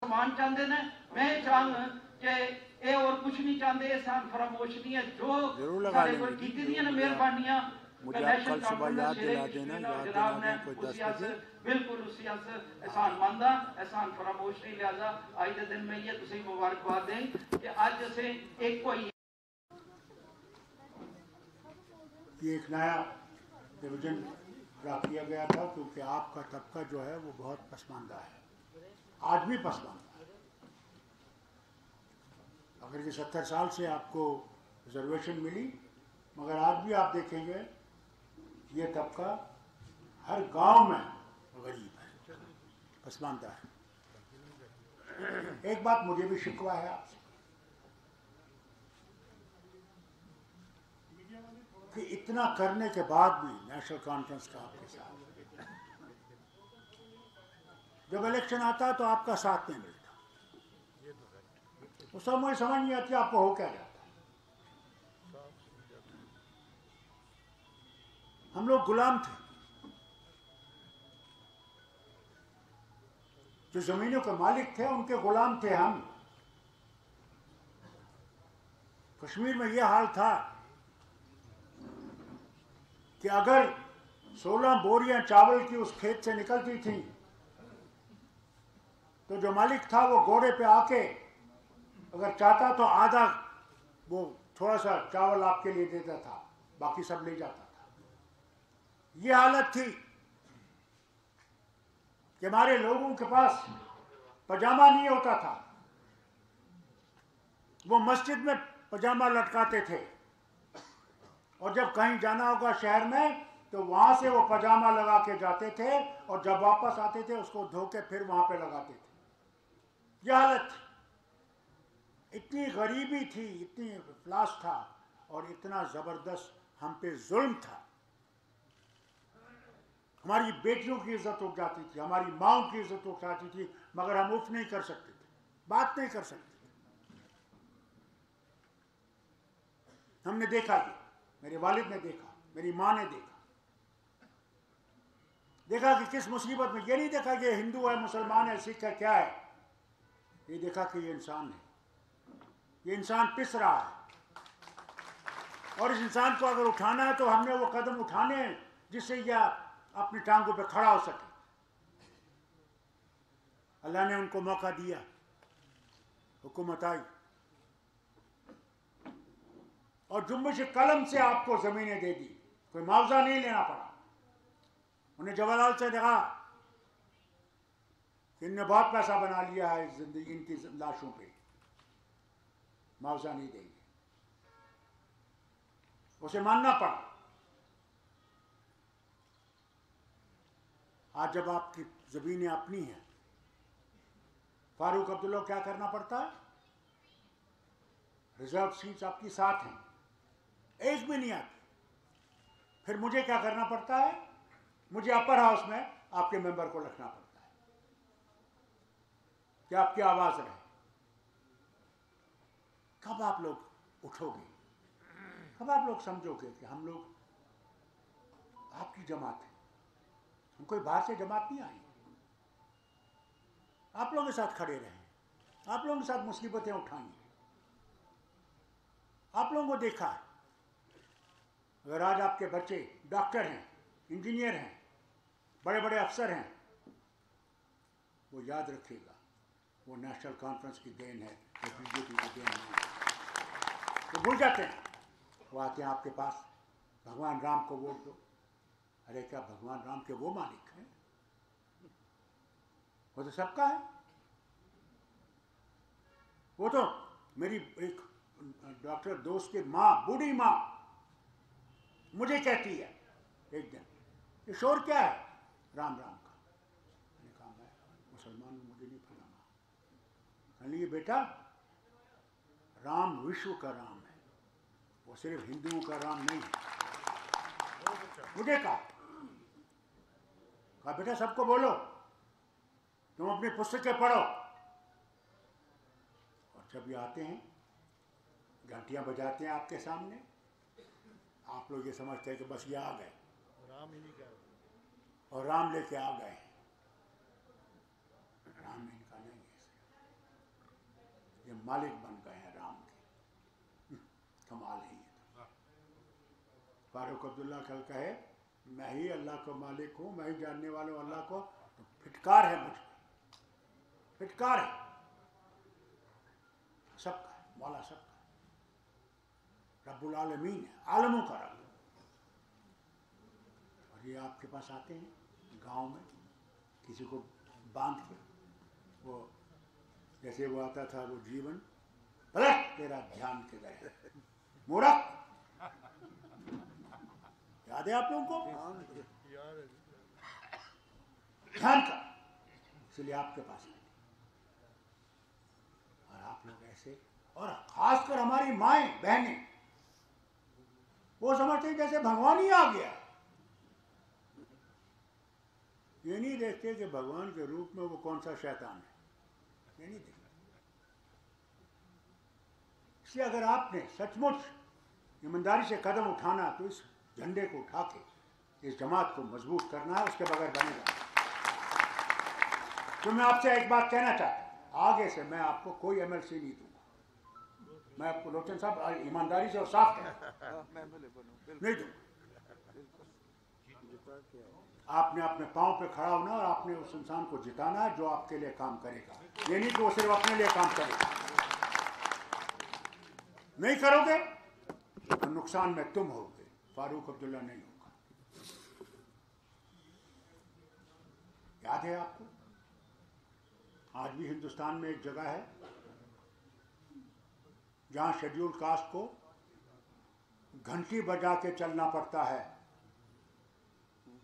समान चाहते ने, मैं चाहूँ कि ये और कुछ नहीं चाहते, एहसान फरामोश नहीं है। जो साढ़े को कीती दी ने मेहरबानियां नेशनल कॉन्फ्रेंस जनाब ने उसी बिल्कुल उसी एहसान मानदा, एहसान फरामोश नहीं। लिहाजा आज के दिन में ये तुसी मुबारकबाद दें कि आज असें एक कोई ये एक नया डिवीजन ड्रा किया गया था, क्योंकि आपका तबका जो है वो बहुत पसमानदा है, आज भी पसमानदा है। अगर ये 70 साल से आपको रिजर्वेशन मिली, मगर आज भी आप देखेंगे ये तबका हर गांव में गरीब है, पसमानदा है। एक बात मुझे भी शिकवा है आपसे कि इतना करने के बाद भी नेशनल कॉन्फ्रेंस का आपके साथ, जब इलेक्शन आता है तो आपका साथ नहीं मिलता। उस समय मुझे समझ नहीं आती आपको हो क्या जाता है। हम लोग गुलाम थे, जो जमीनों के मालिक थे उनके गुलाम थे हम। कश्मीर में यह हाल था कि अगर 16 बोरियां चावल की उस खेत से निकलती थी तो जो मालिक था वो घोड़े पे आके अगर चाहता तो आधा वो थोड़ा सा चावल आपके लिए देता था, बाकी सब ले जाता था। ये हालत थी कि हमारे लोगों के पास पजामा नहीं होता था, वो मस्जिद में पजामा लटकाते थे, और जब कहीं जाना होगा शहर में तो वहां से वो पजामा लगा के जाते थे, और जब वापस आते थे उसको धो के फिर वहां पे लगाते थे। यह हालत थी, इतनी गरीबी थी, इतनी इफ्लास था, और इतना जबरदस्त हम पे जुल्म था। हमारी बेटियों की इज्जत उठ जाती थी, हमारी माओं की इज्जत उठ जाती थी, मगर हम उठ नहीं कर सकते थे, बात नहीं कर सकते। हमने देखा, ये मेरे वालिद ने देखा, मेरी माँ ने देखा कि किस मुसीबत में। ये नहीं देखा कि हिंदू है, मुसलमान है, सिख है, क्या है। ये देखा कि ये इंसान है, ये इंसान पिस रहा है, और इस इंसान को अगर उठाना है तो हमने वो कदम उठाने हैं जिससे यह अपनी टांगों पे खड़ा हो सके। अल्लाह ने उनको मौका दिया, हुकूमत आई, और जुम्बिश कलम से आपको जमीनें दे दी, कोई मुआवजा नहीं लेना पड़ा। उन्हें जवाहरलाल से देखा कि इनने बहुत पैसा बना लिया है जिंदगी, इनकी लाशों पे मुआवजा नहीं देंगे, उसे मानना पड़ा। आज जब आपकी जमीनें अपनी हैं, फारूक अब्दुल्ला क्या करना पड़ता है, रिजर्व सीट्स आपकी साथ हैं, एज भी नहीं आती, फिर मुझे क्या करना पड़ता है, मुझे अपर हाउस में आपके मेंबर को रखना पड़ता है कि आपकी आवाज रहे। कब आप लोग उठोगे, कब आप लोग समझोगे कि हम लोग आपकी जमात है, हम कोई बाहर से जमात नहीं आई। आप लोगों के साथ खड़े रहें, आप लोगों के साथ मुसीबतें उठाएंगे। आप लोगों को देखा है, अगर आज आपके बच्चे डॉक्टर हैं, इंजीनियर हैं, बड़े बड़े अफसर हैं, वो याद रखिएगा वो नेशनल कॉन्फ्रेंस की देन है, वो बीजेपी की देन नहीं है। तो भूल जाते हैं, वो आते हैं आपके पास, भगवान राम को वोट दो। अरे क्या भगवान राम के वो मालिक हैं, वो तो सबका है। वो तो मेरी एक डॉक्टर दोस्त की माँ, बूढ़ी माँ, मुझे कहती है एक दिन, ये शोर क्या है राम राम का। मैंने कहा मैं मुसलमान हूँ, मुझे नहीं पता माँ। कहने लगी बेटा राम विश्व का राम है, वो सिर्फ हिंदुओं का राम नहीं है। मुझे कहा बेटा सबको बोलो, तुम अपनी पुस्तकें पढ़ो। और जब ये आते हैं, घंटियां बजाते हैं आपके सामने, आप लोग ये समझते हैं कि बस ये आ गए, राम ही नहीं कह, और राम लेके आ गए। मालिक बन गए हैं राम के। कमाल है ये। फारूक अब्दुल्ला कल कहे मैं ही अल्लाह का मालिक हूँ, मैं ही जानने वाला हूँ अल्लाह को, तो फिटकार है मुझ पर, फिटकार है सबका, मौला सबका, रब्बुल आलमीन है, आलमों का रब। और ये आपके पास आते हैं गांव में, किसी को बांध के, वो जैसे वो आता था वो जीवन, पलट तेरा ध्यान किधर है मूर्ख, याद है आप लोगों को? ध्यान का, इसलिए आपके पास आए। और आप लोग ऐसे, और खासकर हमारी माएं बहनें, वो समझते हैं जैसे भगवान ही आ गया। ये नहीं देखते कि भगवान के रूप में वो कौन सा शैतान है, ये नहीं देखते। इसलिए अगर आपने सचमुच ईमानदारी से कदम उठाना, तो इस झंडे को उठा के इस जमात को मजबूत करना है, उसके बगैर बनेगा। तो मैं आपसे एक बात कहना चाहता हूं, आगे से मैं आपको कोई MLC नहीं दूंगा। मैं आपको लोचन साहब ईमानदारी से और साफ नहीं दूंगा। आपने अपने पांव पे खड़ा होना और आपने उस इंसान को जिताना है जो आपके लिए काम करेगा। ये नहीं कि वो सिर्फ अपने लिए काम करेगा। नहीं करोगे तो नुकसान में तुम होगे, फारूक अब्दुल्ला नहीं होगा। याद है आपको, आज भी हिंदुस्तान में एक जगह है जहां शेड्यूल कास्ट को घंटी बजा के चलना पड़ता है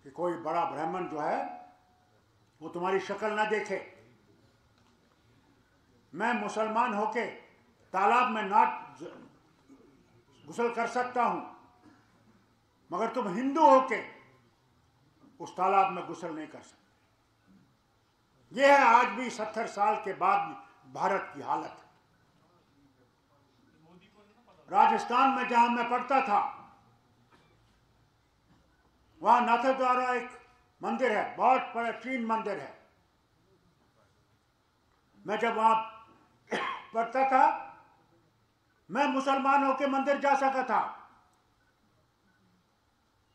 कि कोई बड़ा ब्राह्मण जो है वो तुम्हारी शक्ल ना देखे। मैं मुसलमान होके तालाब में ना गुसल कर सकता हूं, मगर तुम हिंदू होके उस तालाब में गुसल नहीं कर सकते। यह है आज भी 70 साल के बाद भारत की हालत। राजस्थान में जहां मैं पढ़ता था, वहां नाथद्वारा एक मंदिर है, बहुत प्राचीन मंदिर है। मैं जब वहां पढ़ता था, मैं मुसलमान होकर मंदिर जा सका था,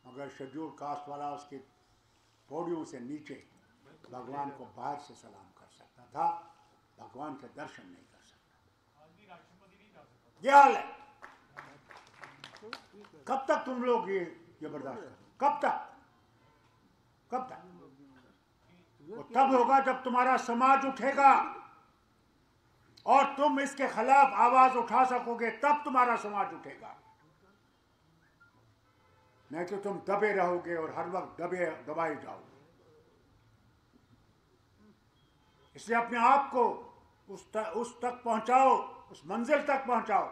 मगर शेड्यूल कास्ट वाला उसके पौड़ियों से नीचे भगवान को बाहर से सलाम कर सकता था, भगवान के दर्शन नहीं कर सकता। ये हाल है। कब तक तुम लोग ये बर्दाश्त करो? कब तक? कब तक? वो तब होगा जब तुम्हारा समाज उठेगा और तुम इसके खिलाफ आवाज उठा सकोगे, तब तुम्हारा समाज उठेगा। नहीं तो तुम दबे रहोगे और हर वक्त दबाए जाओगे। इसलिए अपने आप को उस तक पहुंचाओ, उस मंजिल तक पहुंचाओ,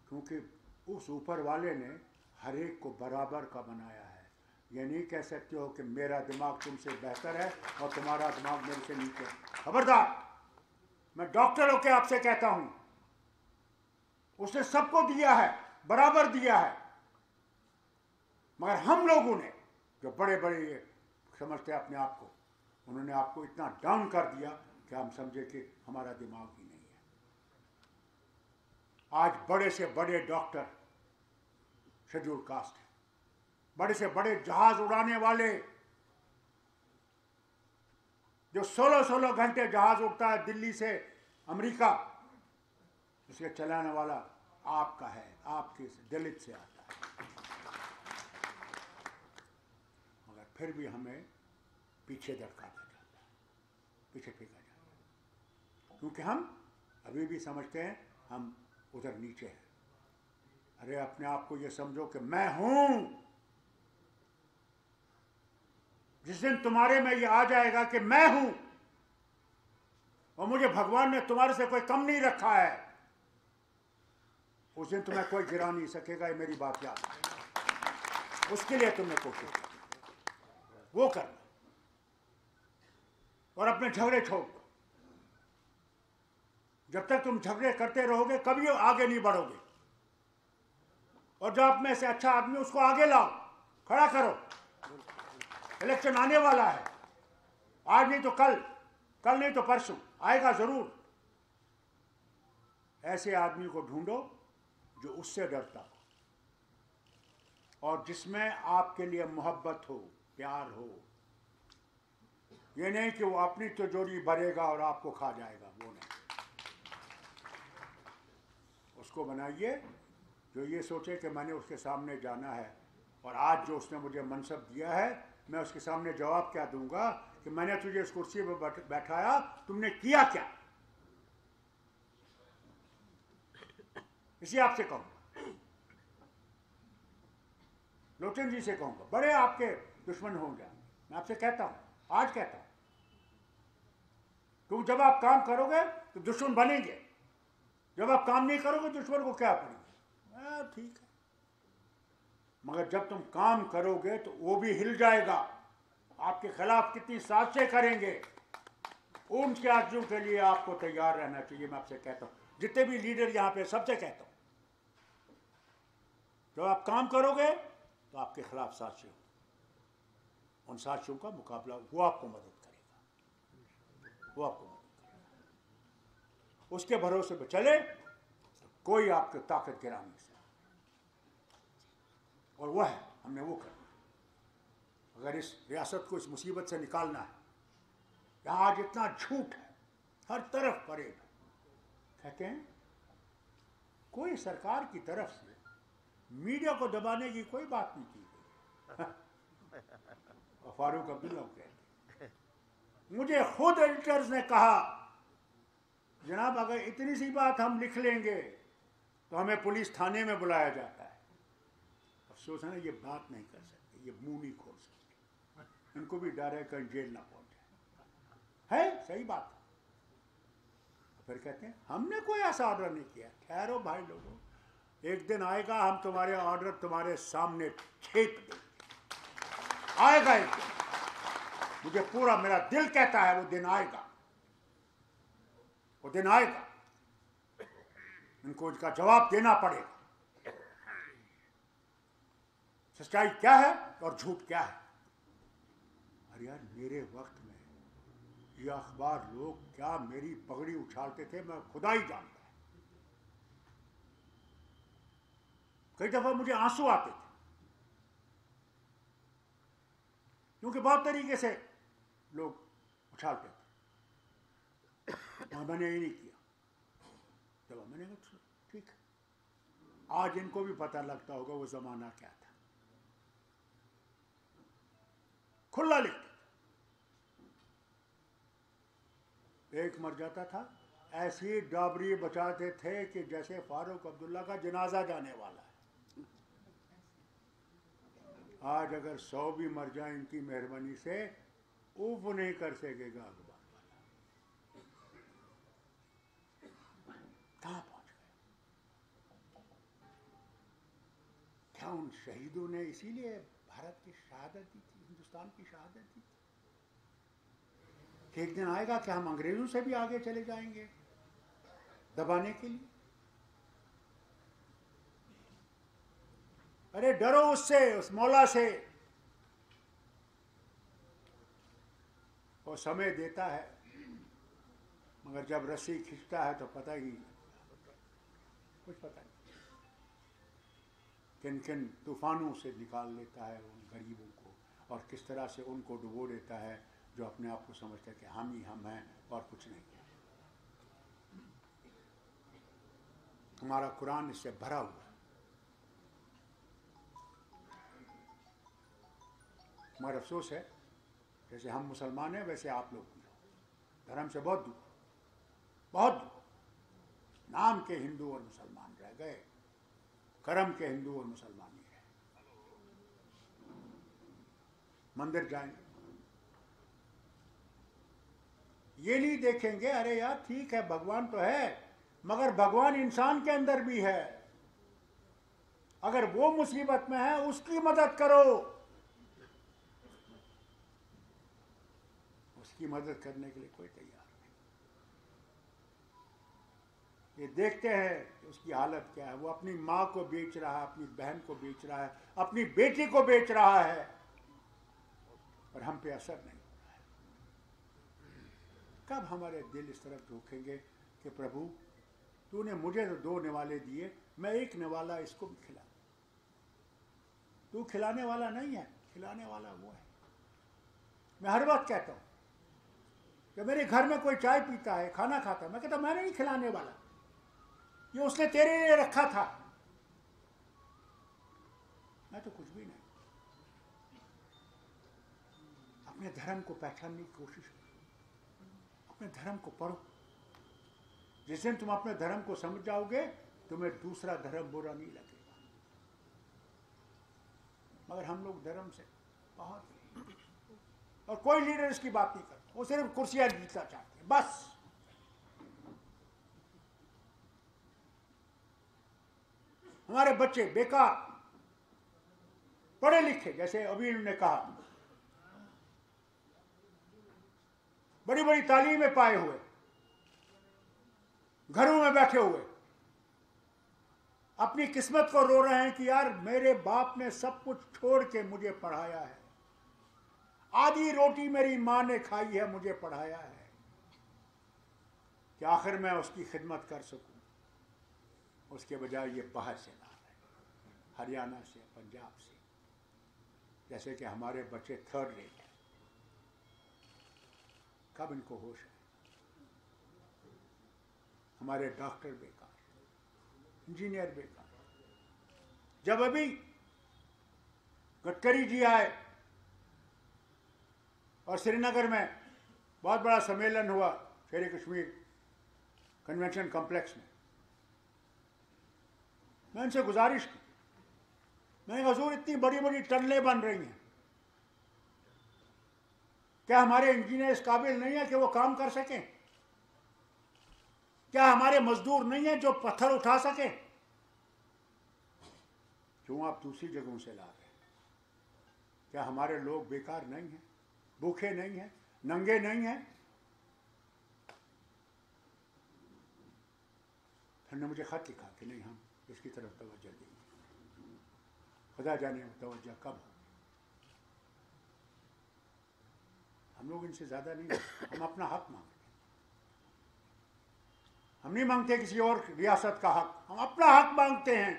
क्योंकि उस ऊपर वाले ने हर एक को बराबर का बनाया है। ये नहीं कह सकते हो कि मेरा दिमाग तुमसे बेहतर है और तुम्हारा दिमाग मेरे से नीचे। खबरदार, मैं डॉक्टर होकर आपसे कहता हूं, उसने सबको दिया है, बराबर दिया है, मगर हम लोगों ने जो बड़े बड़े ये समझते हैं अपने आप को, उन्होंने आपको इतना डाउन कर दिया कि हम समझे कि हमारा दिमाग ही नहीं है। आज बड़े से बड़े डॉक्टर शेड्यूल कास्ट है, बड़े से बड़े जहाज उड़ाने वाले, जो 16-16 घंटे जहाज उड़ता है दिल्ली से अमेरिका, उसके चलाने वाला आपका है, आपके दलित से आता है। मगर फिर भी हमें पीछे धकेला जाता है, पीछे फेंका जाता है, क्योंकि हम अभी भी समझते हैं हम उधर नीचे हैं। अरे अपने आप को ये समझो कि मैं हूं। जिस दिन तुम्हारे में ये आ जाएगा कि मैं हूं और मुझे भगवान ने तुम्हारे से कोई कम नहीं रखा है, उस दिन तुम्हें कोई गिरा नहीं सकेगा। ये मेरी बात याद है। उसके लिए तुमने कोशिश वो करना और अपने झगड़े छोड़ दो। जब तक तुम झगड़े करते रहोगे कभी आगे नहीं बढ़ोगे। और जो आप में से अच्छा आदमी उसको आगे लाओ, खड़ा करो। इलेक्शन आने वाला है, आज नहीं तो कल, कल नहीं तो परसों आएगा जरूर। ऐसे आदमी को ढूंढो जो उससे डरता हो और जिसमें आपके लिए मोहब्बत हो, प्यार हो। ये नहीं कि वो अपनी तिजोरी भरेगा और आपको खा जाएगा, वो नहीं। उसको बनाइए जो ये सोचे कि मैंने उसके सामने जाना है और आज जो उसने मुझे मनसब दिया है मैं उसके सामने जवाब क्या दूंगा कि मैंने तुझे इस कुर्सी पर बैठाया, तुमने किया क्या। इसी आपसे कहूंगा, लोटन जी से कहूंगा, बड़े आपके दुश्मन होंगे, मैं आपसे कहता हूं, आज कहता हूं। क्योंकि जब आप काम करोगे तो दुश्मन बनेंगे, जब आप काम नहीं करोगे दुश्मन को क्या पड़ेगी। ठीक है, मगर जब तुम काम करोगे तो वो भी हिल जाएगा, आपके खिलाफ कितनी साजिशें करेंगे। उनके आरज़ू के लिए आपको तैयार रहना चाहिए। मैं आपसे कहता हूं, जितने भी लीडर यहां पे सबसे कहता हूं, जब आप काम करोगे तो आपके खिलाफ साजिशें, उन साजिशों का मुकाबला वो आपको मदद करेगा, वो आपको मदद करेगा। उसके भरोसे पे चले तो कोई आपकी ताकत गिरा नहीं सकता, और वह है हमने वो करना। अगर इस रियासत को इस मुसीबत से निकालना है, यहाँ आज इतना झूठ है, हर तरफ फरेब है। कहते हैं कोई सरकार की तरफ से मीडिया को दबाने की कोई बात नहीं की गई। और फारूक अब्दुल्ला कहते, मुझे खुद एडिटर्स ने कहा जनाब अगर इतनी सी बात हम लिख लेंगे तो हमें पुलिस थाने में बुलाया जाता है। अफसोस है ना, ये बात नहीं कर सकते, ये मुंह नहीं खोल सकते, इनको भी डर है कहीं जेल ना पहुंचे। है सही बात। फिर कहते हैं हमने कोई ऐसा ऑर्डर नहीं किया। ठहरो भाई लोगों, एक दिन आएगा हम तुम्हारे ऑर्डर तुम्हारे सामने छेप देंगे, आएगा एक दिन, मुझे पूरा मेरा दिल कहता है वो दिन आएगा, वो दिन आएगा, इनको इसका जवाब देना पड़ेगा। सच्चाई क्या है और झूठ क्या है। अरे यार मेरे वक्त में ये अखबार लोग क्या मेरी पगड़ी उछालते थे, मैं खुदा ही जानता है। कई दफा मुझे आंसू आते थे, क्योंकि बहुत तरीके से लोग उछालते थे और मैंने ये नहीं किया। जब मैंने कहा ठीक है, आज इनको भी पता लगता होगा वो जमाना क्या था। खुला लिखते, एक मर जाता था ऐसी डाबरी बचाते थे कि जैसे फारूक अब्दुल्ला का जनाजा जाने वाला है। आज अगर 100 भी मर जाए इनकी मेहरबानी से, उफ नहीं कर सकेगा अखबार वाला। कहां पहुंच गए। क्या उन शहीदों ने इसीलिए भारत की शहादत दी थी, हिंदुस्तान की शहादत दी थी कि एक दिन आएगा कि हम अंग्रेजों से भी आगे चले जाएंगे दबाने के लिए। अरे डरो उससे, उस मौला से। वो समय देता है, मगर जब रस्सी खींचता है तो पता ही कुछ पता नहीं किन किन तूफानों से निकाल लेता है उन गरीबों को, और किस तरह से उनको डुबो देता है जो अपने आप को समझते हैं कि हम ही हम हैं और कुछ नहीं। हमारा कुरान इससे भरा हुआ है। हमारा अफसोस है जैसे हम मुसलमान हैं वैसे आप लोग भी हो, धर्म से बहुत दूर, बहुत दूर। नाम के हिंदू और मुसलमान रह गए, कर्म के हिंदू और मुसलमान नहीं रहे। मंदिर जाएंगे, ये नहीं देखेंगे अरे यार ठीक है भगवान तो है, मगर भगवान इंसान के अंदर भी है। अगर वो मुसीबत में है उसकी मदद करो। उसकी मदद करने के लिए कोई तैयार नहीं। ये देखते हैं उसकी हालत क्या है। वो अपनी माँ को बेच रहा है, अपनी बहन को बेच रहा है, अपनी बेटी को बेच रहा है, और हम पे असर नहीं हो रहा है। कब हमारे दिल इस तरफ झुकेंगे कि प्रभु तूने मुझे तो 2 निवाले दिए, मैं 1 निवाला इसको भी खिला। तू खिलाने वाला नहीं है, खिलाने वाला वो है। मैं हर वक्त कहता हूँ कि मेरे घर में कोई चाय पीता है, खाना खाता है, मैं कहता मैं नहीं खिलाने वाला, ये उसने तेरे लिए रखा था, मैं तो कुछ भी नहीं। अपने धर्म को पहचानने की कोशिश करो, अपने धर्म को पढ़ो। जिस दिन तुम अपने धर्म को समझ जाओगे, तुम्हें दूसरा धर्म बुरा नहीं लगेगा। मगर हम लोग धर्म से बाहर, और कोई लीडर इसकी बात नहीं करता, वो सिर्फ कुर्सियां जीतना चाहते हैं बस। हमारे बच्चे बेकार पढ़े लिखे, जैसे अभी उन्होंने कहा, बड़ी बड़ी तालीमें पाए हुए, घरों में बैठे हुए, अपनी किस्मत को रो रहे हैं कि यार मेरे बाप ने सब कुछ छोड़ के मुझे पढ़ाया है, आधी रोटी मेरी मां ने खाई है, मुझे पढ़ाया है, कि आखिर मैं उसकी खिदमत कर सकूं। उसके बजाय ये बाहर से ला रहे हैं, हरियाणा से, पंजाब से, जैसे कि हमारे बच्चे 3rd रेट हैं। कब इनको होश है? हमारे डॉक्टर बेकार, इंजीनियर बेकार। जब अभी गडकरी जी आए और श्रीनगर में बहुत बड़ा सम्मेलन हुआ, शेर कश्मीर कन्वेंशन कॉम्प्लेक्स में, मैं उनसे गुजारिश की, मैंने कहा हुजूर इतनी बड़ी बड़ी टनलें बन रही हैं, क्या हमारे इंजीनियर इस काबिल नहीं है कि वो काम कर सकें? क्या हमारे मजदूर नहीं हैं जो पत्थर उठा सकें? क्यों आप दूसरी जगहों से ला रहे हैं? क्या हमारे लोग बेकार नहीं हैं, भूखे नहीं हैं, नंगे नहीं हैं? फिर ने मुझे खत लिखा कि नहीं, हम इसकी तरफ तवज्जो देंगे। खुदा जाने तवज्जो कब हो। हम लोग इनसे ज्यादा नहीं, हम अपना हक मांगते हैं। हम नहीं मांगते किसी और रियासत का हक, हम अपना हक मांगते हैं।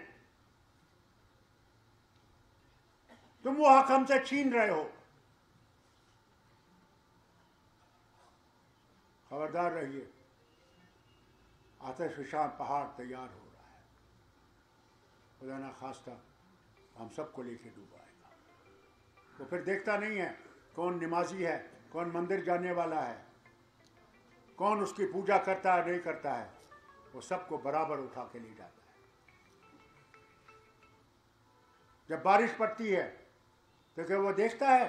तुम वो हक हमसे छीन रहे हो। खबरदार रहिए, आतिशफशान पहाड़ तैयार हो रहा है, खुदा ना खास्ता हम सबको लेके डूबा आएगा। तो फिर देखता नहीं है कौन नमाजी है, कौन मंदिर जाने वाला है, कौन उसकी पूजा करता है नहीं करता है, वो सबको बराबर उठा के ले जाता है। जब बारिश पड़ती है तो क्या वो देखता है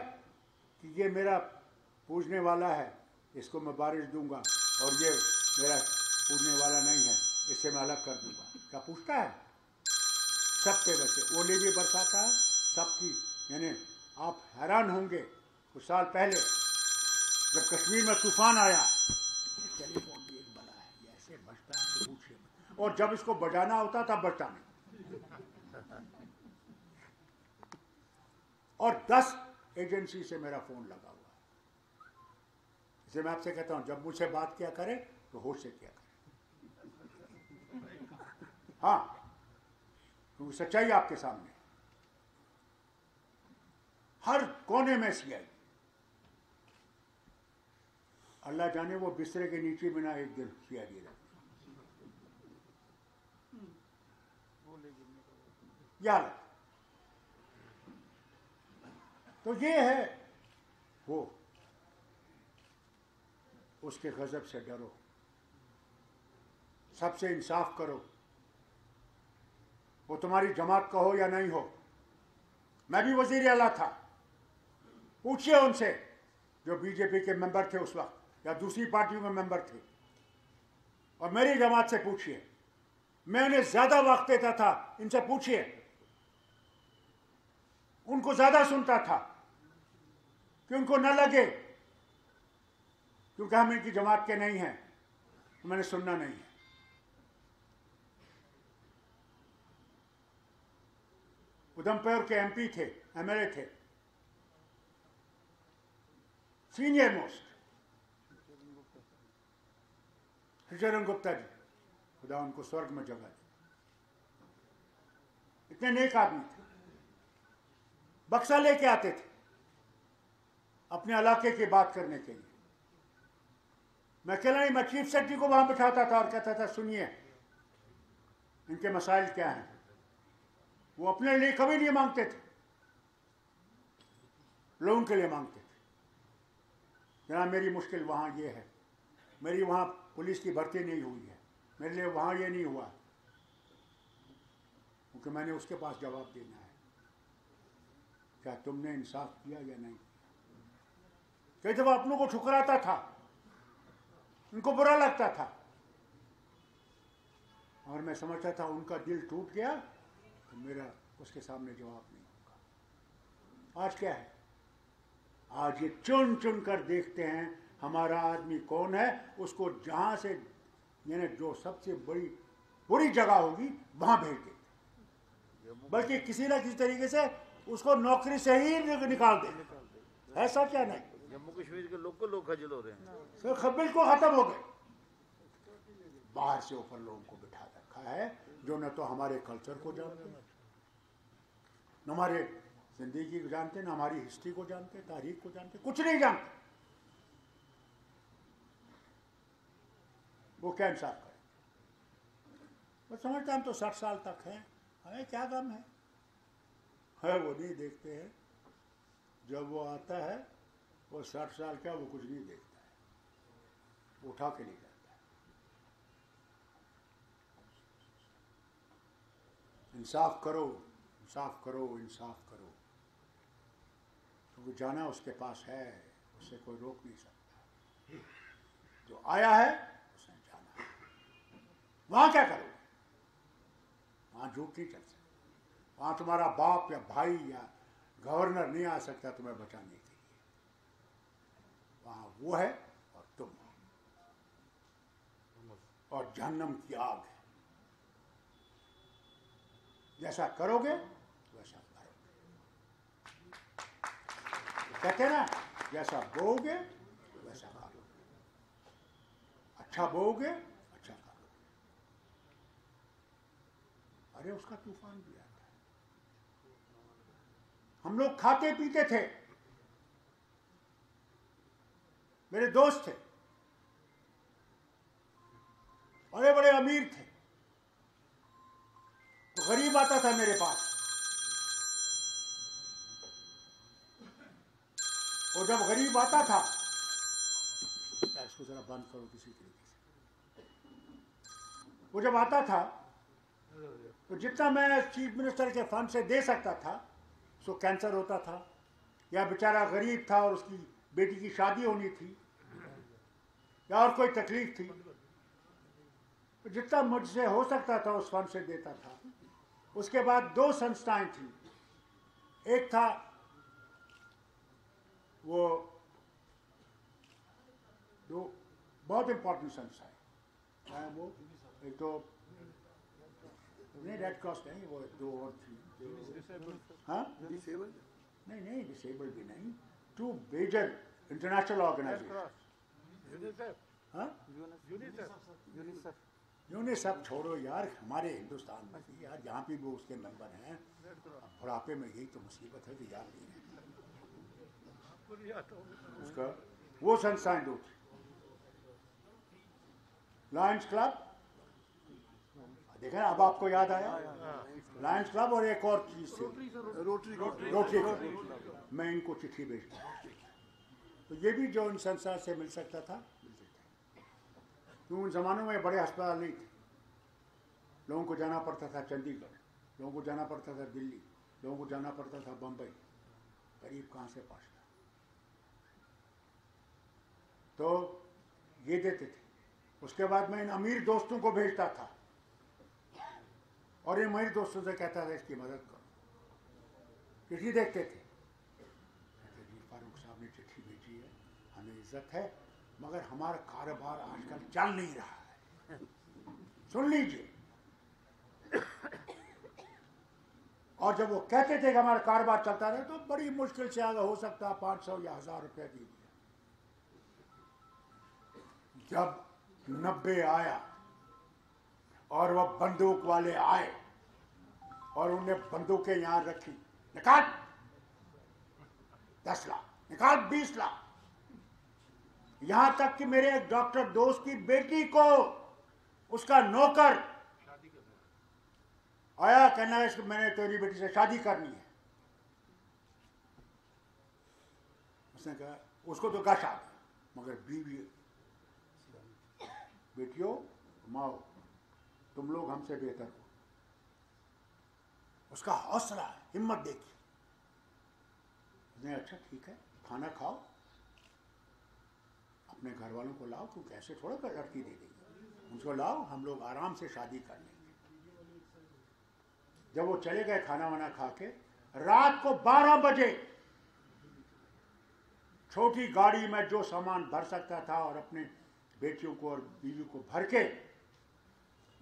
कि ये मेरा पूजने वाला है, इसको मैं बारिश दूंगा, और ये मेरा पूजने वाला नहीं है, इससे मैं अलग कर दूंगा? क्या पूछता है? सब पे वैसे ओले भी बरसाता है सबकी। यानी आप हैरान होंगे, कुछ साल पहले जब कश्मीर में तूफान आया, टेलीफोन भी एक बड़ा है, ये ऐसे बजता है तो पूछिए, और जब इसको बजाना होता तब बजता नहीं। और 10 एजेंसी से मेरा फोन लगा हुआ है। इसे मैं आपसे कहता हूं, जब मुझसे बात किया करे तो होश से किया करे। हाँ, क्योंकि सच्चाई आपके सामने, हर कोने में सीआई। अल्लाह जाने वो बिस्तरे के नीचे बिना एक दिन सीआई रहती। यह हालत। तो ये है वो, उसके गजब से डरो, सबसे इंसाफ करो। वो तुम्हारी जमात का हो या नहीं हो। मैं भी वजीर आला था, पूछिए उनसे जो बीजेपी के मेंबर थे उस वक्त या दूसरी पार्टियों में मेंबर थे, और मेरी जमात से पूछिए, मैं उन्हें ज्यादा वक्त देता था। इनसे पूछिए, उनको ज्यादा सुनता था कि उनको न लगे क्योंकि हम इनकी जमात के नहीं हैं तो मैंने सुनना नहीं है। उधमपुर के एमपी थे, एमएलए थे, सीनियर मोस्ट, श्रीचरण गुप्ता जी, खुदा उनको स्वर्ग में जगह दे। इतने नेक आदमी थे, बक्सा लेके आते थे अपने इलाके की बात करने के लिए। मैं अकेला नहीं, मैं चीफ सेक्रेटरी को वहां बिठाता था और कहता था सुनिए इनके मसाइल क्या हैं। वो अपने लिए कभी नहीं मांगते थे, लोगों के लिए मांगते थे। जनाब मेरी मुश्किल वहाँ ये है, मेरी वहाँ पुलिस की भर्ती नहीं हुई है, मेरे लिए वहाँ ये नहीं हुआ, क्योंकि मैंने उसके पास जवाब देना है क्या तुमने इंसाफ किया या नहीं। कई दफा अपनों को ठुकराता था, उनको बुरा लगता था, और मैं समझता था उनका दिल टूट गया तो मेरा उसके सामने जवाब नहीं होगा। आज क्या है, आज ये चुन चुन कर देखते हैं हमारा आदमी कौन है, उसको जहां से यानी जो सबसे बड़ी बुरी जगह होगी वहां भेज देते, बल्कि किसी ना किसी तरीके से उसको नौकरी से ही निकाल दे। ऐसा क्या नहीं, जम्मू कश्मीर के लोग को लोग खजल हो रहे हैं, तो बिल्कुल खत्म हो गए। बाहर से ऊपर लोगों को बिठा रखा है जो न तो हमारे कल्चर को जानते, न हमारे जिंदगी को जानते, न हमारी हिस्ट्री को जानते, तारीख को जानते, कुछ नहीं जानते। वो क्या इंसाफ करे। वो समझते हम तो 60 साल तक हैं, हमें क्या गम है वो नहीं देखते हैं। जब वो आता है वो 60 साल का, वो कुछ नहीं देखता है, उठा के ले जाता है। इंसाफ करो, इंसाफ करो, इंसाफ करो, क्योंकि जाना उसके पास है, उसे कोई रोक नहीं सकता। जो आया है उसने जाना है। वहां क्या करोगे, वहां झूठ नहीं चल सकता, वहां तुम्हारा बाप या भाई या गवर्नर नहीं आ सकता तुम्हें बचाने के लिए। वहां वो है और तुम हो, और जहन्नम की आग है। जैसा करोगे वैसा पाओगे। कहते हैं ना, जैसा बोओगे वैसा खाओगे, अच्छा बोओगे अच्छा खाओगे। अरे उसका तूफान भी आता है। हम लोग खाते पीते थे, मेरे दोस्त थे, बड़े बड़े अमीर थे, तो गरीब आता था मेरे पास, और जब गरीब आता था, इसको जरा बंद करो किसी तरीके से, वो जब आता था तो जितना मैं चीफ मिनिस्टर के फंड से दे सकता था, उसको कैंसर होता था या बेचारा गरीब था और उसकी बेटी की शादी होनी थी या और कोई तकलीफ थी, तो जितना मुझसे हो सकता था उस फंड से देता था। उसके बाद 2 संस्थाएं थी, एक था वो 2 बहुत इंपॉर्टेंट संस्थाएं, वो एक तो नहीं रेड क्रॉस नहीं, वो 2 और थी। हाँ नहीं नहीं डिसेबल्ड भी नहीं, 2 मेजर इंटरनेशनल ऑर्गेनाइजेशन। हाँ यूनिसेफ छोड़ो यार, हमारे हिंदुस्तान में भी यार जहाँ भी वो उसके मेंबर हैं, बुढ़ापे में यही तो मुसीबत है कि याद नहीं है उसका। वो संस्थाएं 2 थी, लायंस क्लब, देखा अब आपको याद आया, लायंस क्लब, और एक और चीज थी रोटरी। मैं इनको चिट्ठी भेजता, तो ये भी जो इन संस्था से मिल सकता था मिलते थे, क्योंकि उन जमानों में बड़े अस्पताल नहीं थे। लोगों को जाना पड़ता था चंडीगढ़, लोगों को जाना पड़ता था दिल्ली, लोगों को जाना पड़ता था बम्बई, गरीब कहाँ से पहुँचता। तो ये देते थे। उसके बाद मैं इन अमीर दोस्तों को भेजता था, और ये मेरे दोस्तों से कहता था इसकी मदद करो। चिट्ठी देखते थे, कहते जी फारूक साहब ने चिट्ठी भेजी है, हमें इज्जत है, मगर हमारा कारोबार आजकल चल नहीं रहा है, सुन लीजिए। और जब वो कहते थे कि हमारा कारोबार चलता रहे, तो बड़ी मुश्किल से आगे हो सकता 500 या 1000 रुपया दीजिए। जब 90 आया, और वह बंदूक वाले आए और उन्हें बंदूकें यहां रखी, निकाल 10 लाख, निकाल 20 लाख। यहां तक कि मेरे एक डॉक्टर दोस्त की बेटी को उसका नौकर आया, कहना है मैंने तेरी बेटी से शादी करनी है। उसने कहा, उसको तो गश आ गया, मगर बीवी, बेटियों माओ, तुम लोग हमसे बेहतर हो। उसका हौसला, हिम्मत देखी। उसने अच्छा ठीक है, खाना खाओ, अपने घर वालों को लाओ, तू कैसे थोड़ा कर लड़की दे देगी, उनको लाओ, हम लोग आराम से शादी कर लेंगे। जब वो चले गए खाना वाना खा के, रात को 12 बजे छोटी गाड़ी में जो सामान भर सकता था और अपने बेटियों को और बीवी को भर के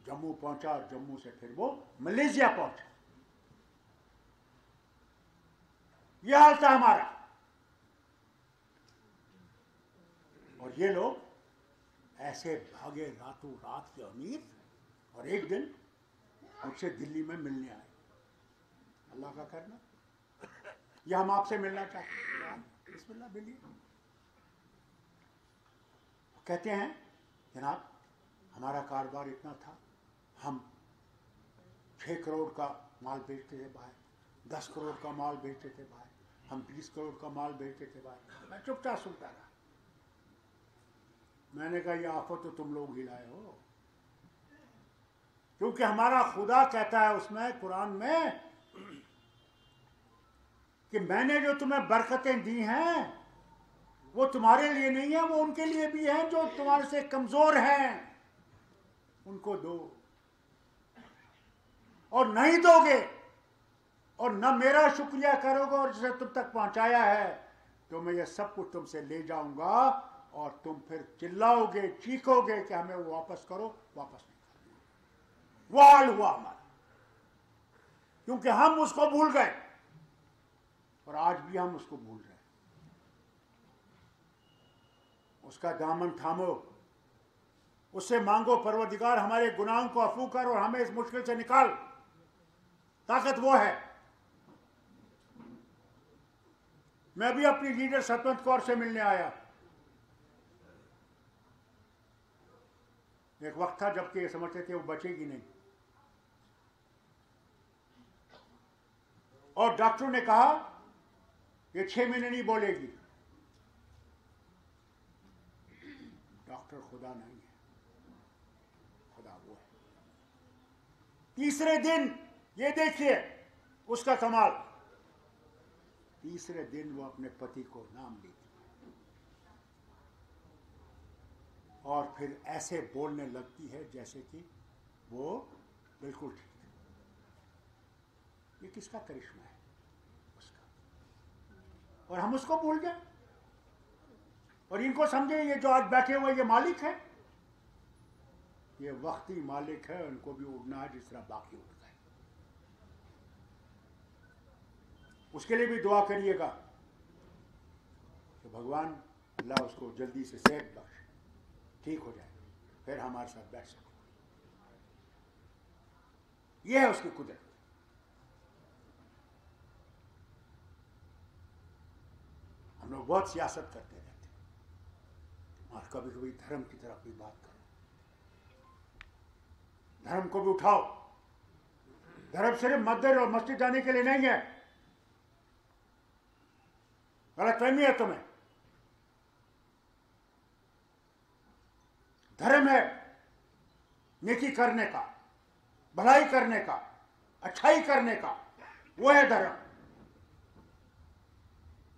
जम्मू पहुंचा, और जम्मू से फिर वो मलेशिया पहुंचा। यह हाल था हमारा। और ये लोग ऐसे भागे रातों रात के अमीर, और एक दिन मुझसे दिल्ली में मिलने आए। अल्लाह का करना, यह हम आपसे मिलना चाहते हैं, बिस्मिल्लाह मिलिए। कहते हैं जनाब हमारा कारोबार इतना था, हम 6 करोड़ का माल बेचते थे बाहर, 10 करोड़ का माल बेचते थे बाहर, हम 20 करोड़ का माल बेचते थे बाहर। मैं चुपचाप सुनता रहा। मैंने कहा यह आफत तो तुम लोग हिलाए हो, क्योंकि हमारा खुदा कहता है उसमें कुरान में कि मैंने जो तुम्हें बरकतें दी हैं वो तुम्हारे लिए नहीं है, वो उनके लिए भी हैं जो तुम्हारे से कमजोर हैं, उनको दो। और नहीं दोगे और न मेरा शुक्रिया करोगे और जिसे तुम तक पहुंचाया है, तो मैं ये सब कुछ तुमसे ले जाऊंगा और तुम फिर चिल्लाओगे, चीखोगे कि हमें वो वापस करो, वापस नहीं करो। वो हाल हुआ हमारा, क्योंकि हम उसको भूल गए और आज भी हम उसको भूल रहे हैं। उसका दामन थामो, उससे मांगो परवरदिगार हमारे गुनाहों को अफू कर और हमें इस मुश्किल से निकाल। ताकत वो है। मैं भी अपनी लीडर सतवंत कौर से मिलने आया। एक वक्त था जबकि ये समझते थे वो बचेगी नहीं, और डॉक्टर ने कहा ये 6 महीने नहीं बोलेगी। डॉक्टर खुदा नहीं है, खुदा वो है। तीसरे दिन ये देखिए उसका कमाल, तीसरे दिन वो अपने पति को नाम लेती और फिर ऐसे बोलने लगती है जैसे कि वो बिल्कुल ठीक है। ये किसका करिश्मा है? उसका। और हम उसको भूल गए और इनको समझे ये जो आज बैठे हुए ये मालिक है, ये वक्ती मालिक है, उनको भी उड़ना है जिस तरह बाकी उड़ गए। उसके लिए भी दुआ करिएगा कि भगवान अल्लाह उसको जल्दी से सेहत बख्शे, ठीक हो जाए, फिर हमारे साथ बैठ सके। यह है उसकी कुदरत। हम लोग बहुत सियासत करते रहते हैं और कभी कभी धर्म की तरफ भी बात करो, धर्म को भी उठाओ। धर्म सिर्फ मंदिर और मस्जिद जाने के लिए नहीं है, गलतफहमी है तुम्हें। धर्म है नेकी करने का, भलाई करने का, अच्छाई करने का, वो है धर्म।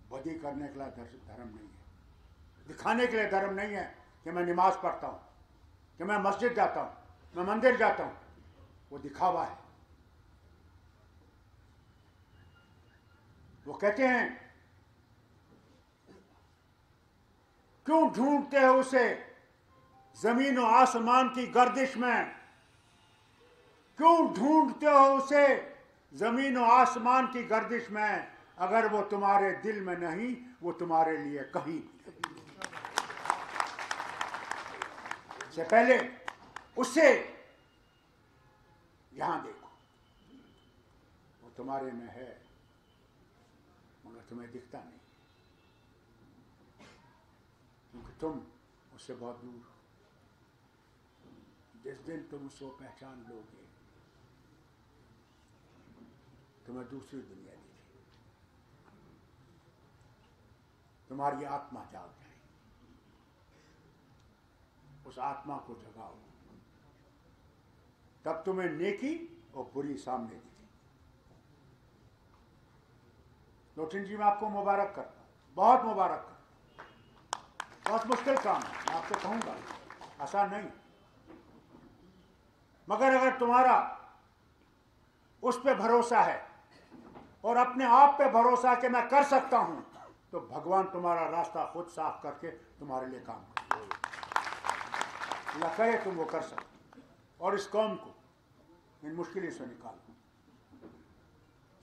बदी करने के लिए धर्म नहीं है, दिखाने के लिए धर्म नहीं है कि मैं नमाज पढ़ता हूं, कि मैं मस्जिद जाता हूं, मैं मंदिर जाता हूं। वो दिखावा है। वो कहते हैं क्यों ढूंढते हो उसे जमीन और आसमान की गर्दिश में, क्यों ढूंढते हो उसे जमीन और आसमान की गर्दिश में, अगर वो तुम्हारे दिल में नहीं, वो तुम्हारे लिए कहीं भी नहीं। से पहले उससे यहाँ देखो, वो तुम्हारे में है मगर तुम्हें दिखता नहीं, क्योंकि तुम उससे बहुत दूर हो। जिस दिन तुम उसको पहचान लोगे, तुम्हें दूसरी दुनिया दिखेगी, तुम्हारी आत्मा जाग जाएगी। उस आत्मा को जगाओ, तब तुम्हें नेकी और बुरी सामने दिखेगी। लोटन जी, मैं आपको मुबारक करता हूं, बहुत मुबारक करता हूं। बहुत मुश्किल काम है, मैं आपसे कहूंगा, आसान नहीं, मगर अगर तुम्हारा उस पे भरोसा है और अपने आप पे भरोसा कि मैं कर सकता हूं, तो भगवान तुम्हारा रास्ता खुद साफ करके तुम्हारे लिए काम करेगा। अल्लाह करे तुम वो कर सकते और इस कौम को इन मुश्किलों से निकालो।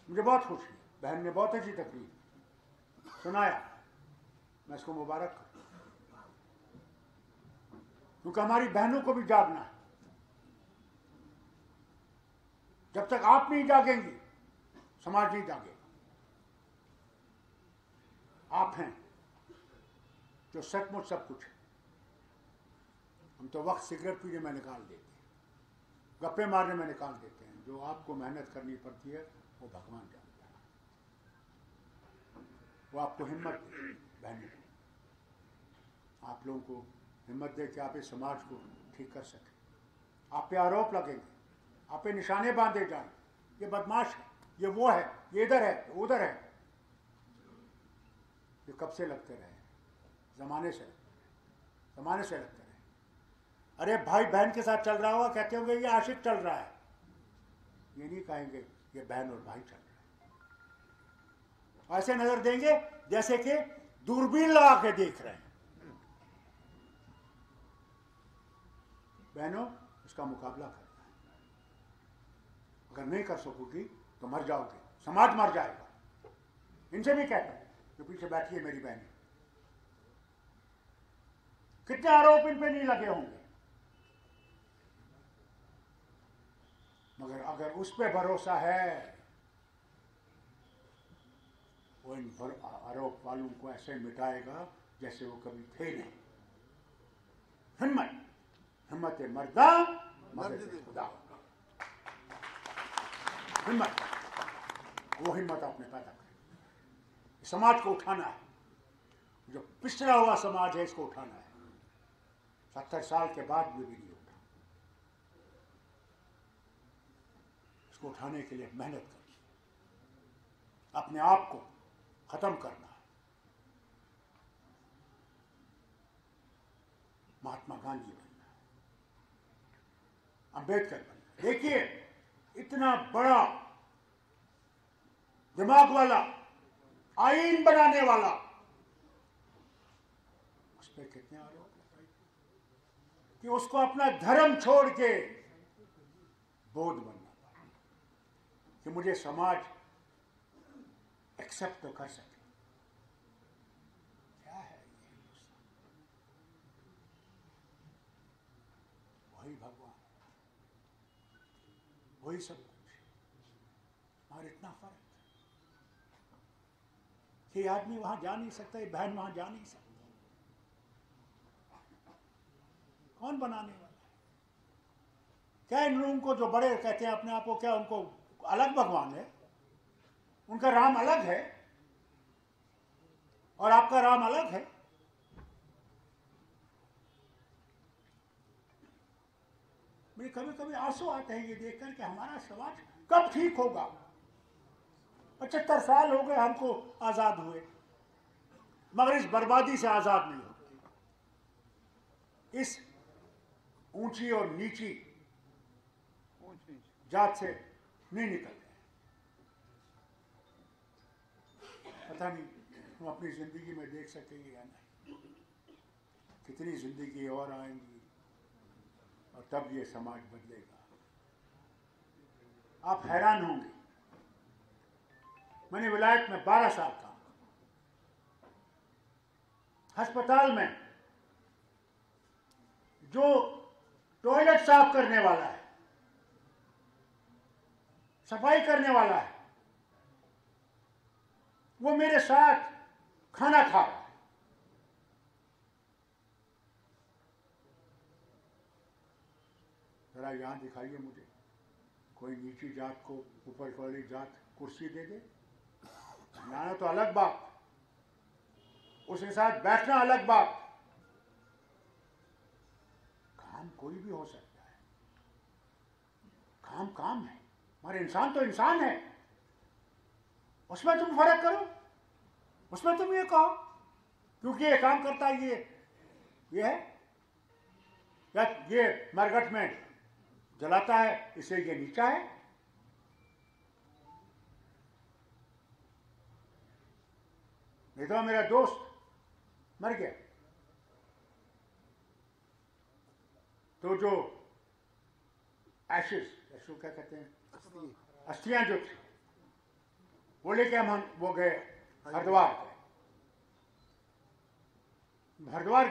मुझे बहुत खुशी है, बहन ने बहुत अच्छी तकरीर सुनाया, मैं इसको मुबारक करूं, क्योंकि हमारी बहनों को भी जागना है। जब तक आप नहीं जागेंगी, समाज नहीं जागेगा। आप हैं जो सचमुच सब कुछ है। हम तो वक्त सिगरेट पीने में निकाल देते हैं, गप्पे मारने में निकाल देते हैं। जो आपको मेहनत करनी पड़ती है वो भगवान जानता है। वो आपको हिम्मत दे, बहनों, आप लोगों को हिम्मत दे कि आप इस समाज को ठीक कर सकें। आप पे आरोप लगेंगे, आप पे निशाने बांधे जाएं, ये बदमाश है, ये वो है, ये इधर है, उधर है। ये कब से लगते रहे? जमाने से लगते रहे। अरे भाई बहन के साथ चल रहा होगा, कहते होंगे ये आशिक चल रहा है। ये नहीं कहेंगे ये बहन और भाई चल रहा है। ऐसे नजर देंगे जैसे कि दूरबीन लगा के देख रहे हैं। बहनों, इसका मुकाबला करना है। अगर नहीं कर सकोगी तो मर जाओगे, समाज मर जाएगा। इनसे भी कहते हैं जो पीछे बैठी है मेरी बहन, कितने आरोप इन पे नहीं लगे होंगे, मगर अगर उस पे भरोसा है, वो इन आरोप वालों को ऐसे मिटाएगा जैसे वो कभी थे नहीं। हिम्मत मर्दा मदद खुदा। हिम्मत, वो हिम्मत आपने पैदा करी। समाज को उठाना है, जो पिछड़ा हुआ समाज है इसको उठाना है। 70 साल के बाद भी नहीं उठा। इसको उठाने के लिए मेहनत करनी, अपने आप को खत्म करना है। महात्मा गांधी बनना है, अंबेडकर बनना है। देखिए, इतना बड़ा दिमाग वाला, आईन बनाने वाला, उस पर कितने आरोप लगाए कि उसको अपना धर्म छोड़ के बौद्ध बनना पड़ा कि मुझे समाज एक्सेप्ट तो कर सके। क्या है ये हिंदुस्तान? वही भगवान, वही सब कुछ, और इतना फर्क कि आदमी वहां जा नहीं सकता, ये बहन वहां जा नहीं सकती। कौन बनाने वाला है? क्या इन लोगों को जो बड़े कहते हैं अपने आप को, क्या उनको अलग भगवान है? उनका राम अलग है और आपका राम अलग है। मेरे कभी कभी आंसू आते हैं ये देखकर कि हमारा समाज कब ठीक होगा। 75 साल हो गए हमको आजाद हुए, मगर इस बर्बादी से आजाद नहीं होते, इस ऊंची और नीची जात से नहीं निकल गए। पता नहीं हम अपनी जिंदगी में देख सकेंगे या नहीं, कितनी जिंदगी और आएंगी और तब ये समाज बदलेगा। आप हैरान होंगे, मैंने विलायत में 12 साल काम, अस्पताल में जो टॉयलेट साफ करने वाला है सफाई करने वाला है, वो मेरे साथ खाना खा रहा है। जरा यहां दिखाइए मुझे कोई नीची जात को ऊपर वाली जात कुर्सी दे दे। लाना तो अलग बात, उसके साथ बैठना अलग बात। काम कोई भी हो सकता है, काम काम है, मगर इंसान तो इंसान है। उसमें तुम फर्क करो, उसमें तुम ये कहो क्योंकि ये काम करता है, ये है, या ये मरघट में जलाता है इससे ये नीचा है। नहीं तो मेरा दोस्त मर गया तो जो एशेस, क्या कहते हैं, अस्थियां जो थी वो लेके हम वो गए हरिद्वार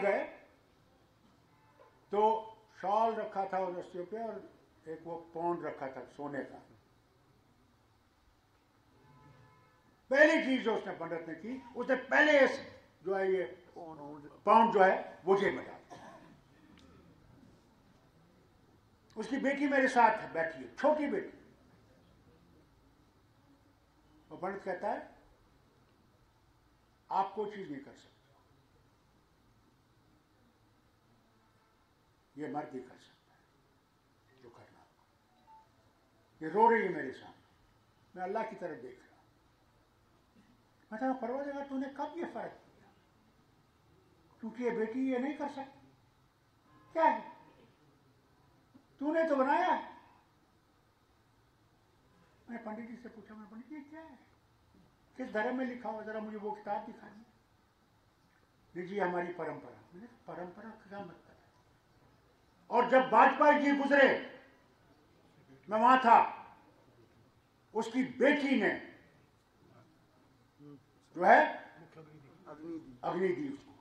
गए तो शॉल रखा था उस अस्थियों पे और एक वो पौंड रखा था सोने का। पहली चीज जो उसने पंडित ने की, उसने पहले जो है ये पाउंड जो है वो जेब में डाल। उसकी बेटी मेरे साथ है, बैठी है, छोटी बेटी। और पंडित कहता है आप कोई चीज नहीं कर सकते, ये मर्द ही कर सकता है जो करना। ये रो रही है मेरे सामने, मैं अल्लाह की तरफ देख रहा हूं। मैं कहा परवरदिगार तूने कब ये फर्क किया, क्योंकि ये बेटी ये नहीं कर सकती, क्या है, तूने तो बनाया है। मैंने पंडित जी से पूछा, मैं पंडित जी क्या है, किस धर्म में लिखा हुआ, जरा मुझे वो किताब दिखाइए। लीजिए हमारी परंपरा। मैंने परंपरा क्या मतलब है। और जब वाजपेयी जी गुजरे, मैं वहां था, उसकी बेटी ने जो है अग्नि दी उसको।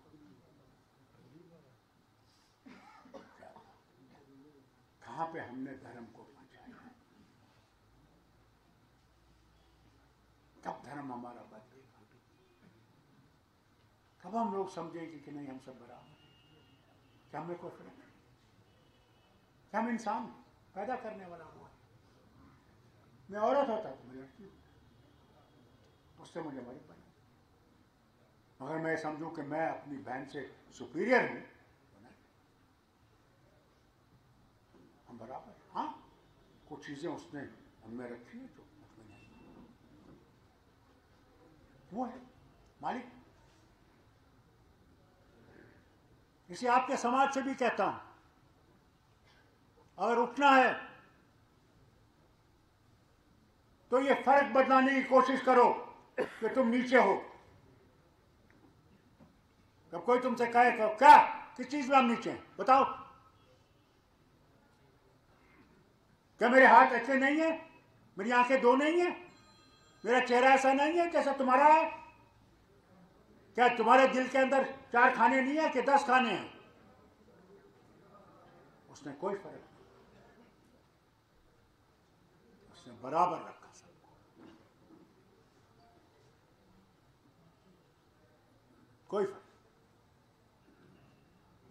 कहां पे हमने धर्म को पहुंचाया, कब धर्म हमारा बदलेगा, कब हम लोग समझेंगे कि नहीं हम सब बराबर हैं, क्या हमें कोई फर्क नहीं, क्या हम इंसान पैदा करने वाला हुआ। मैं औरत होता तो मैं लड़की होता, उससे मुझे मरी पड़ी। मगर मैं समझूं कि मैं अपनी बहन से सुपीरियर हूं, हम बराबर। हाँ, कुछ चीजें उसने हमने रखी है जो उसमें नहीं, वो है मालिक। इसे आपके समाज से भी कहता हूं, अगर उठना है तो ये फर्क बदलाने की कोशिश करो कि तुम नीचे हो। जब कोई तुमसे कहे क्या, किस चीज में हम नीचे हैं, बताओ, क्या मेरे हाथ अच्छे नहीं है, मेरी आंखें दो नहीं है, मेरा चेहरा ऐसा नहीं है जैसा तुम्हारा है, क्या तुम्हारे दिल के अंदर 4 खाने नहीं है कि 10 खाने हैं। उसने कोई फर्क नहीं, उसने बराबर रखा सबको, कोई फर्क।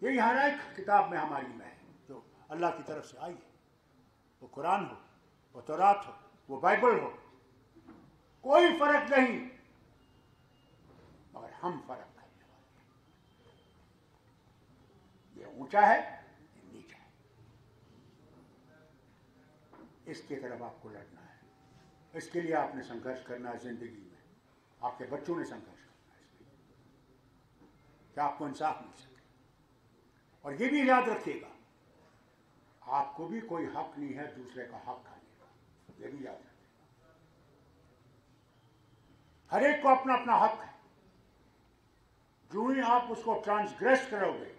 यही हर एक किताब में हमारी में है जो अल्लाह की तरफ से आई है, वो कुरान हो, वो तौरात हो, वो बाइबल हो, कोई फर्क नहीं, मगर हम फर्क करने वाले हैं। ये ऊंचा है, ये नीचा है, इसकी तरफ आपको लड़ना है। इसके लिए आपने संघर्ष करना है जिंदगी में, आपके बच्चों ने संघर्ष करना है इसके लिए कि आपको इंसाफ मिल सके। और ये भी याद रखिएगा, आपको भी कोई हक नहीं है दूसरे का हक खाने का, ये भी याद रखिएगा। हर एक को अपना अपना हक है, जो ही आप उसको ट्रांसग्रेस करोगे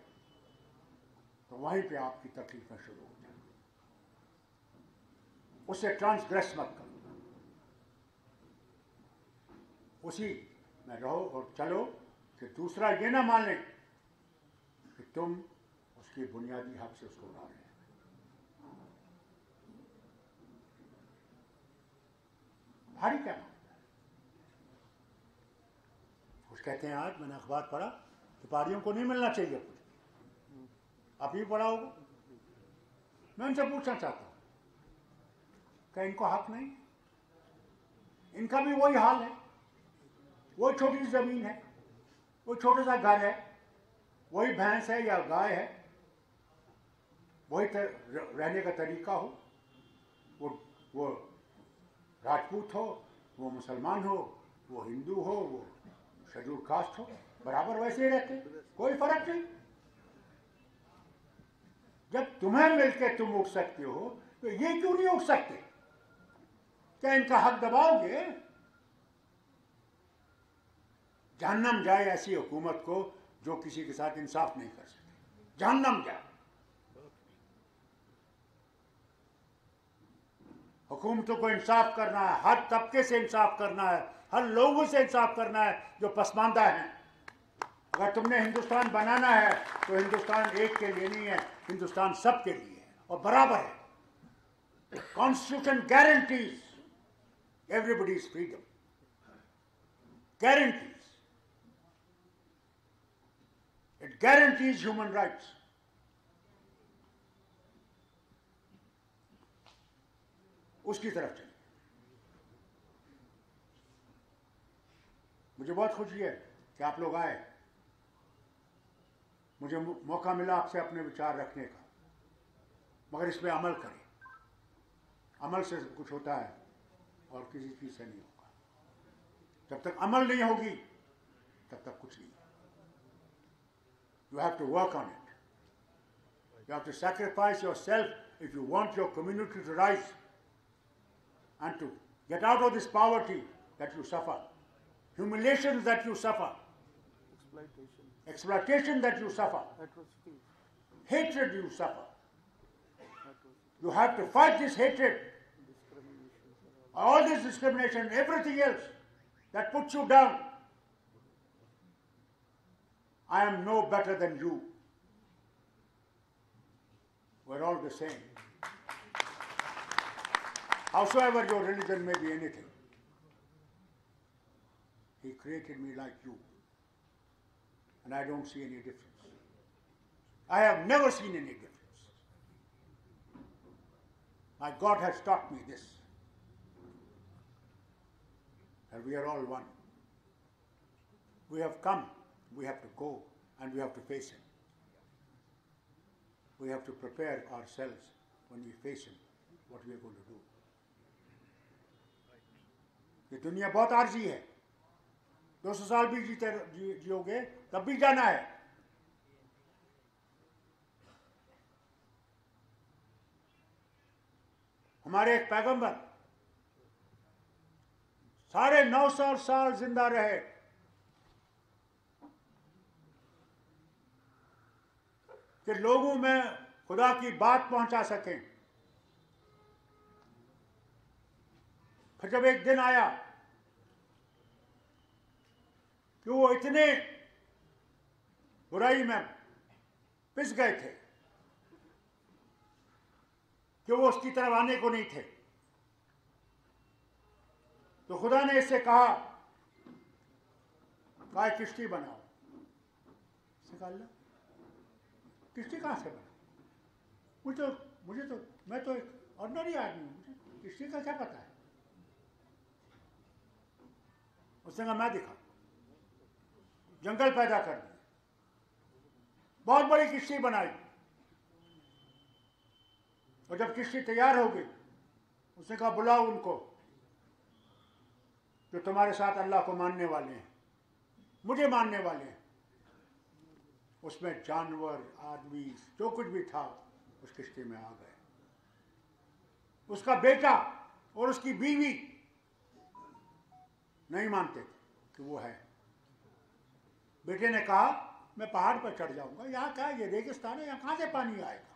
तो वहीं पे आपकी तकलीफें शुरू हो जाएंगी। उसे ट्रांसग्रेस मत करो, उसी में रहो और चलो कि दूसरा ये ना मान ले कि तुम उसकी बुनियादी हक से उसको उड़ा रहे हैं। भारी क्या मामला है? कुछ कहते हैं, आज मैंने अखबार पढ़ा कि पारियों को नहीं मिलना चाहिए कुछ, आप भी पढ़ा होगा। मैं उनसे पूछना चाहता हूं, क्या इनको हक नहीं? इनका भी वही हाल है, वही छोटी सी जमीन है, वो छोटा सा घर है, वही भैंस है या गाय है, वही रहने का तरीका हो, वो राजपूत हो, वो मुसलमान हो, वो हिंदू हो, वो शेड्यूल कास्ट हो, बराबर वैसे ही रहते, कोई फर्क नहीं। जब तुम्हें मिलकर तुम उठ सकते हो तो ये क्यों नहीं उठ सकते? क्या इनका हक दबाओगे? जहन्नम जाए ऐसी हुकूमत को जो किसी के साथ इंसाफ नहीं कर सके, जहन्नम जाए। हुकूमतों को इंसाफ करना है, हर तबके से इंसाफ करना है, हर लोगों से इंसाफ करना है जो पसमानदा हैं। अगर तुमने हिंदुस्तान बनाना है तो हिंदुस्तान एक के लिए नहीं है, हिंदुस्तान सबके लिए है और बराबर है। Constitution guarantees everybody's freedom, guarantees, it guarantees human rights. उसकी तरफ चलिए। मुझे बहुत खुशी है कि आप लोग आए, मुझे मौका मिला आपसे अपने विचार रखने का, मगर इस पे अमल करें। अमल से कुछ होता है और किसी चीज से नहीं होगा। जब तक अमल नहीं होगी तब तक कुछ नहीं। You have to work on it. You have to sacrifice yourself if you want your community to rise and to get out of this poverty that you suffer, humiliations that you suffer, exploitation that you suffer, hatred you suffer. You have to fight this hatred, all this discrimination, everything else that puts you down. I am no better than you. We're all the same. Howsoever your religion may be anything, He created me like you. And I don't see any difference. I have never seen any difference. My God has taught me this. And we are all one. We have come, we have to go, and we have to face Him. We have to prepare ourselves when we face Him, what we are going to do. ये दुनिया बहुत आर्जी है, 200 साल भी जियोगे तब भी जाना है। हमारे एक पैगंबर साढ़े 900 साल जिंदा रहे, कि लोगों में खुदा की बात पहुंचा सकें। फिर जब एक दिन आया कि वो इतने बुराई में पिस गए थे कि वो उसकी तरफ आने को नहीं थे, तो खुदा ने इससे कहा किश्ती बनाओ। अल्लाह, किश्ती कहाँ से बना? मुझे तो मैं तो एक ऑर्डिनरी आदमी हूँ, मुझे किश्ती का क्या पता है? उसने कहा मैं दिखा, जंगल पैदा कर दिया, बहुत बड़ी किश्ती बनाई, और जब किश्ती तैयार हो गई उसने कहा बुलाओ उनको जो तुम्हारे साथ अल्लाह को मानने वाले हैं, मुझे मानने वाले हैं। उसमें जानवर, आदमी, जो कुछ भी था उस किश्ती में आ गए। उसका बेटा और उसकी बीवी नहीं मानते कि वो है। बेटे ने कहा मैं पहाड़ पर चढ़ जाऊंगा, यहाँ क्या है, ये रेगिस्तान है, यहाँ कहाँ से पानी आएगा?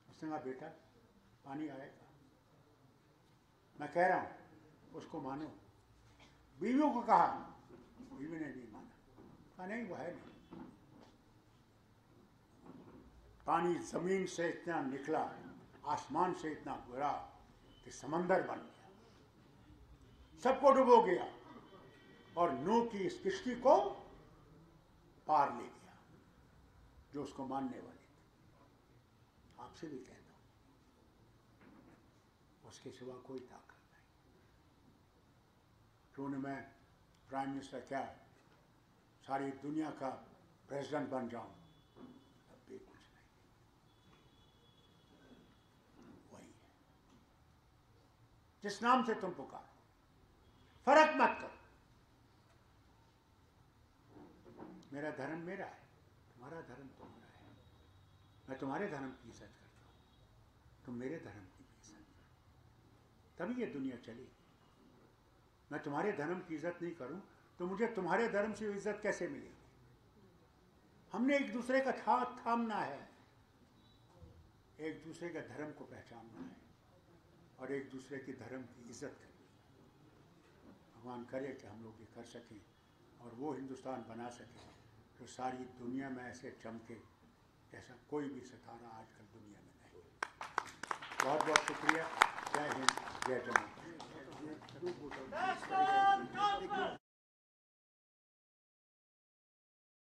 उसने कहा बेटा पानी आएगा, मैं कह रहा हूं उसको मानो। बीवियों को कहा, बीवी ने नहीं माना, कहा नहीं वो है नहीं। पानी जमीन से इतना निकला, आसमान से इतना गिरा कि समंदर बन गया। सबको डुबो गया और नूह की इस किश्ती को पार ले गया जो उसको मानने वाली थी। आपसे भी कहता हूं, उसके सिवा कोई ताकत नहीं। क्यों न मैं प्राइम मिनिस्टर क्या सारी दुनिया का प्रेसिडेंट बन जाऊं, तब भी कुछ नहीं। वही है जिस नाम से तुम पुकारो, फर्क मत करो। मेरा धर्म मेरा है, तुम्हारा धर्म तुम्हारा है। मैं तुम्हारे धर्म की इज्जत करता हूं, तुम मेरे धर्म की भी इज्जत करो, तभी ये दुनिया चलेगी। मैं तुम्हारे धर्म की इज्जत नहीं करूं तो मुझे तुम्हारे धर्म से इज्जत कैसे मिलेगी? हमने एक दूसरे का हाथ थामना है, एक दूसरे का धर्म को पहचानना है और एक दूसरे के धर्म की इज्जत करनी है। भगवान करे कि हम लोग ये कर सकें और वो हिंदुस्तान बना सकें तो सारी दुनिया में ऐसे चमके जैसा कोई भी सितारा आजकल दुनिया में नहीं। बहुत बहुत शुक्रिया। जय हिंद, जय जम्मू।